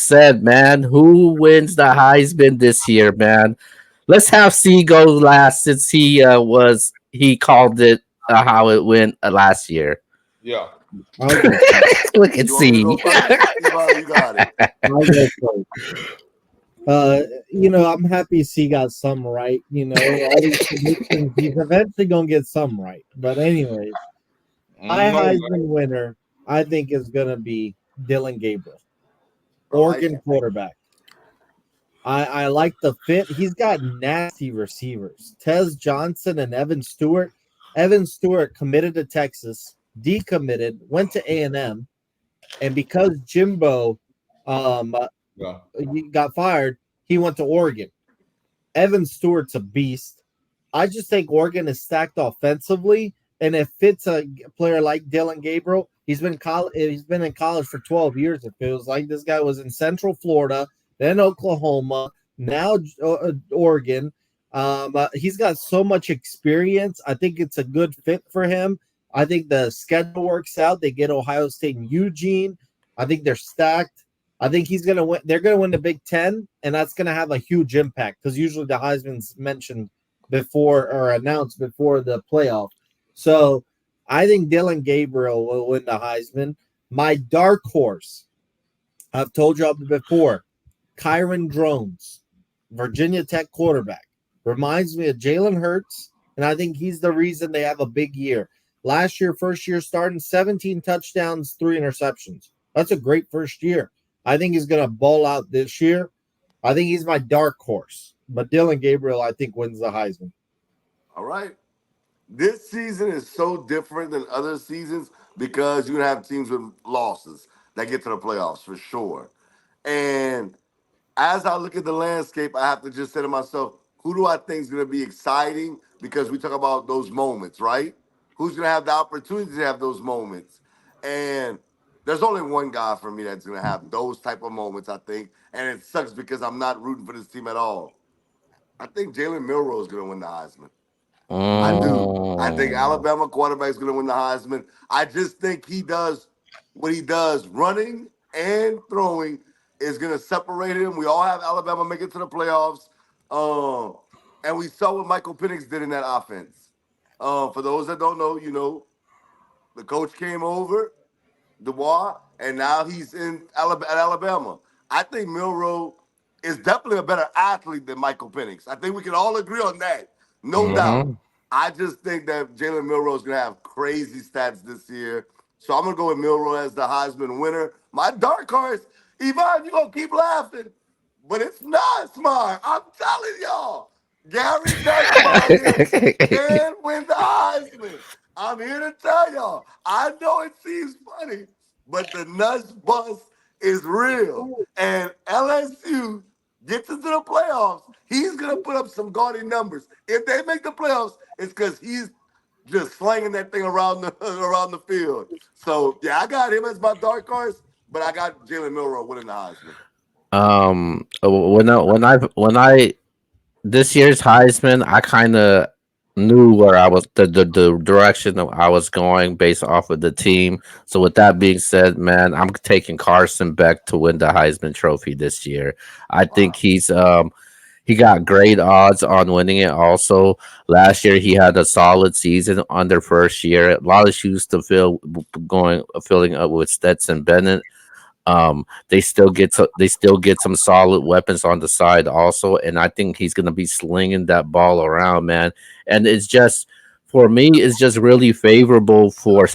said, man, who wins the Heisman this year, man? Let's have C go last since he called it how it went last year. Yeah. I'll go first. Look at You want me to C. go first? You got it. I'll go first. I'm happy C got some right. All these predictions, he's eventually gonna get some right. But anyways, my No way. Heisman winner, I think, is gonna be Dylan Gabriel, I like Oregon it. quarterback. I like the fit. He's got nasty receivers. Tez Johnson and Evan Stewart. Evan Stewart committed to Texas, decommitted, went to A&M, and because Jimbo Yeah. he got fired, he went to Oregon. Evan Stewart's a beast. I just think Oregon is stacked offensively, and it fits a player like Dylan Gabriel. He's been in college for 12 years. It feels like this guy was in Central Florida, then Oklahoma, now Oregon. He's got so much experience. I think it's a good fit for him. I think the schedule works out. They get Ohio State and Eugene. I think they're stacked. I think he's gonna win. They're gonna win the Big Ten, and that's gonna have a huge impact because usually the Heisman's mentioned before or announced before the playoff. So I think Dylan Gabriel will win the Heisman. My dark horse, I've told you before, Kyron Drones, Virginia Tech quarterback, reminds me of Jalen Hurts, and I think he's the reason they have a big year. Last year, first year starting, 17 touchdowns, 3 interceptions. That's a great first year. I think he's going to ball out this year. I think he's my dark horse. But Dylan Gabriel, I think, wins the Heisman. All right. This season is so different than other seasons because you're gonna have teams with losses that get to the playoffs for sure. And as I look at the landscape, I have to just say to myself, who do I think is gonna be exciting? Because we talk about those moments, right? Who's gonna have the opportunity to have those moments? And there's only one guy for me that's gonna have those type of moments, I think. And it sucks because I'm not rooting for this team at all. I think Jalen Milroe is gonna win the Heisman. I do. I think Mm. Alabama quarterback is going to win the Heisman. I just think he does what he does, running and throwing, is going to separate him. We all have Alabama make it to the playoffs, um, and we saw what Michael Penix did in that offense. For those that don't know, the coach came over, Dubois, and now he's at Alabama. I think Milroe is definitely a better athlete than Michael Penix. I think we can all agree on that, no doubt. Mm-hmm. I just think that Jalen Milroe is going to have crazy stats this year. So I'm going to go with Milroe as the Heisman winner. My dark horse, Yvonne, you're going to keep laughing, but it's not smart. I'm telling y'all. Gary Nussmeyer can win the Heisman. I'm here to tell y'all. I know it seems funny, but the nuts bust is real. And LSU gets into the playoffs. He's gonna put up some gaudy numbers. If they make the playoffs, it's because he's just slinging that thing around the around the field. So yeah, I got him as my dark horse, but I got Jalen Milroe winning the Heisman. When I this year's Heisman, I kind of knew where I was the direction that I was going based off of the team. So with that being said, man, I'm taking Carson Beck to win the Heisman Trophy this year. I think Wow. he got great odds on winning it. Also, last year he had a solid season on their first year. A lot of shoes to fill, filling up with Stetson Bennett. They still get some solid weapons on the side also, and I think he's gonna be slinging that ball around, man. And it's just for me, it's just really favorable for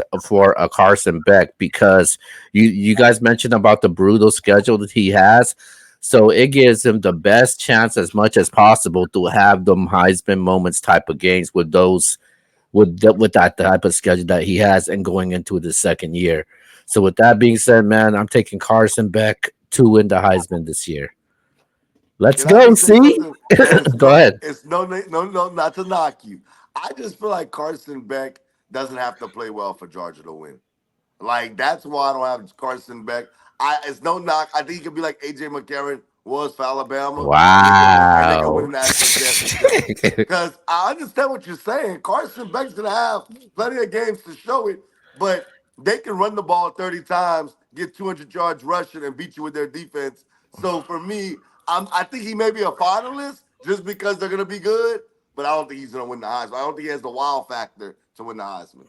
a Carson Beck because you guys mentioned about the brutal schedule that he has. So it gives him the best chance as much as possible to have them Heisman moments type of games with those with that type of schedule that he has and going into the second year. So with that being said, man, I'm taking Carson Beck to win the Heisman this year. Let's Can I go. just say See, something? And go ahead. it's no, not to knock you. I just feel like Carson Beck doesn't have to play well for Georgia to win. Like that's why I don't have Carson Beck. It's no knock. I think he could be like AJ McCarron was for Alabama, and they could win Wow. a national championship. Because I understand what you're saying. Carson Beck's gonna have plenty of games to show it, but they can run the ball 30 times, get 200 yards rushing, and beat you with their defense. So for me, I think he may be a finalist just because they're gonna be good, but I don't think he's gonna win the Heisman. I don't think he has the wow factor to win the Heisman.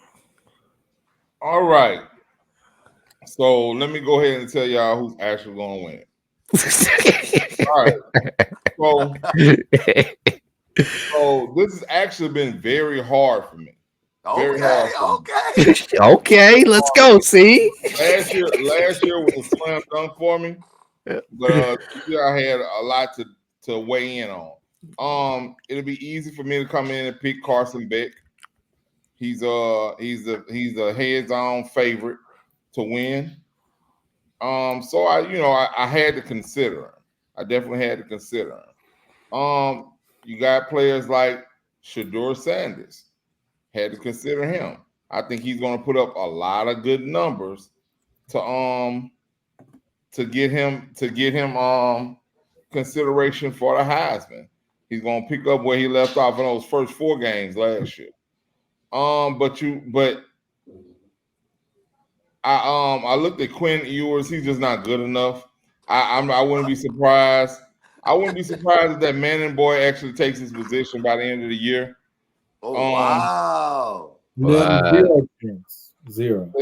All right. So let me go ahead and tell y'all who's actually going to win. All right. So, so this has actually been very hard for me. Very Okay, hard for me. okay. Okay, let's go. See, Last year was a slam dunk for me, but this year I had a lot to weigh in on. It'll be easy for me to come in and pick Carson Beck. He's a heads on favorite to win. So I had to consider him. I definitely had to consider him. You got players like Shador Sanders. Had to consider him. I think he's going to put up a lot of good numbers to to get him consideration for the Heisman. He's going to pick up where he left off in those first 4 games last year. But I looked at Quinn Ewers. He's just not good enough. I wouldn't be surprised. I wouldn't be surprised if that Manning boy actually takes his position by the end of the year. Oh Um, wow. None, what? zero chance. Zero.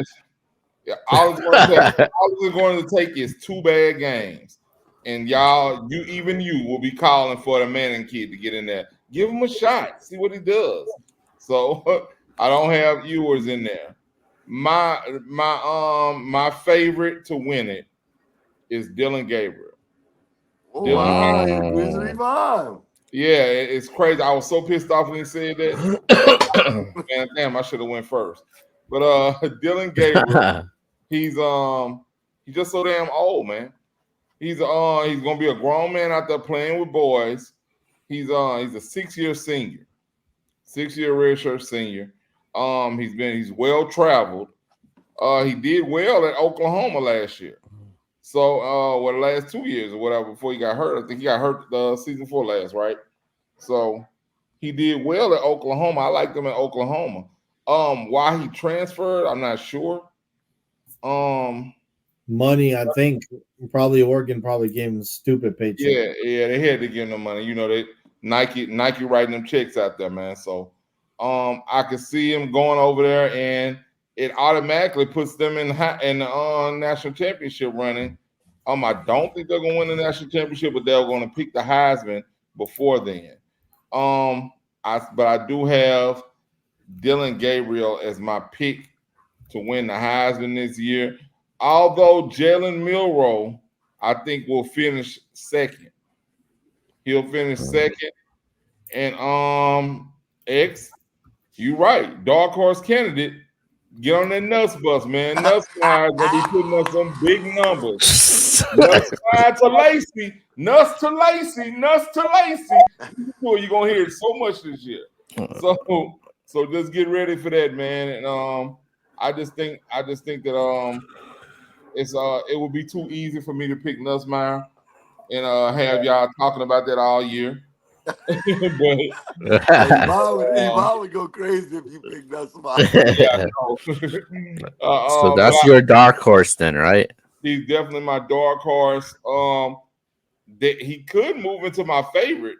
yeah, all it's going to take is 2 bad games, and you will be calling for the Manning kid to get in there. Give him a shot. See what he does. So I don't have Ewers in there. My favorite to win it is Dylan Gabriel. Oh Dylan wow. Gabriel. He agrees with Mm. Yvonne. Yeah, it's crazy. I was so pissed off when he said that. Man, damn, I should have went first. But Dylan Gabriel, he's he's just so damn old, man. He's gonna be a grown man out there playing with boys. He's a 6-year senior, 6-year redshirt senior. He's well traveled. He did well at Oklahoma last year. So, the last 2 years or whatever before he got hurt. I think he got hurt the season before last, right? So he did well at Oklahoma. I liked him at Oklahoma. Why he transferred, I'm not sure. Um, Money, I think. Probably Oregon probably gave him a stupid paycheck. yeah, they had to give him the money. They Nike writing them checks out there, man. So, I could see him going over there, and it automatically puts them in the national championship running. I don't think they're gonna win the national championship, but they're gonna pick the Heisman before then. Um, but I do have Dylan Gabriel as my pick to win the Heisman this year. Although Jalen Milroe, I think will finish second. He'll finish second. And X, you right. Dark horse candidate. Get on that nuts bus, man. Nuts guy gonna be putting up some big numbers. Nuts slide to Lacey. Nuts to Lacey. Nuts to Lacey. You're gonna hear it so much this year. So just get ready for that, man. And I just think that it would be too easy for me to pick Nussmeyer and have y'all talking about that all year. But Hey, um, Yvonne would go crazy if you picked that spot. yeah, no. So But that's your dark horse then, right? he's definitely my dark horse. That he could move into my favorite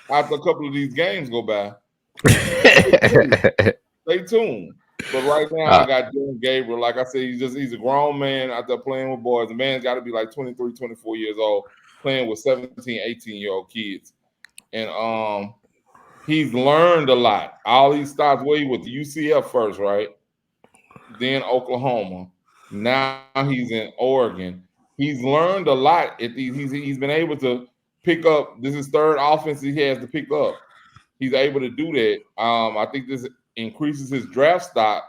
after a couple of these games go by. Stay tuned. Stay tuned. But right now, I uh, got Dylan Gabriel. Like I said, he's a grown man out there playing with boys. The man's got to be like 23, 24 years old, playing with 17, 18-year-old kids. And he's learned a lot. All he stopped way with UCF first, right? Then Oklahoma. Now he's in Oregon. He's learned a lot. He's been able to pick up. This is third offense he has to pick up. He's able to do that. I think this increases his draft stock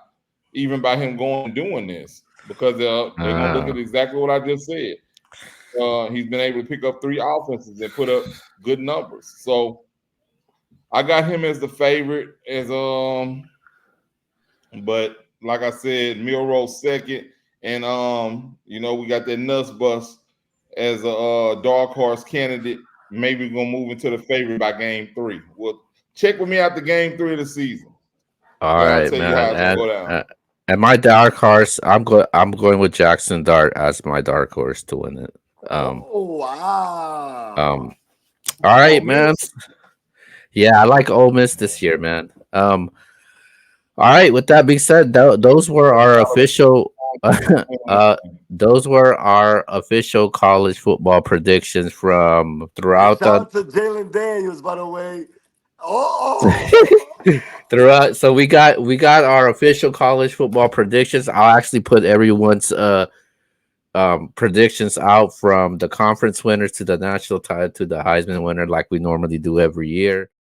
even by him going and doing this because they're gonna look uh, at exactly what I just said. He's been able to pick up 3 offenses and put up good numbers. So I got him as the favorite. But like I said, Milroe second, and we got that Nuts Bus as a dark horse candidate. Maybe we're gonna move into the favorite by game 3. Well, check with me after game 3 of the season. all Then I'll right, tell you how man. it's gonna go down. And my dark horse, I'm going with Jackson Dart as my dark horse to win it. Um, Oh wow. um, all Oh right, man. Miss. Yeah, I like Ole Miss this year, man. All right. With that being said, those were our official. uh, those were our official college football predictions from Hey, throughout shout the out to Jalen Daniels, by the way. Oh, throughout. So we got our official college football predictions. I'll actually put everyone's predictions out from the conference winners to the national title to the Heisman winner, like we normally do every year.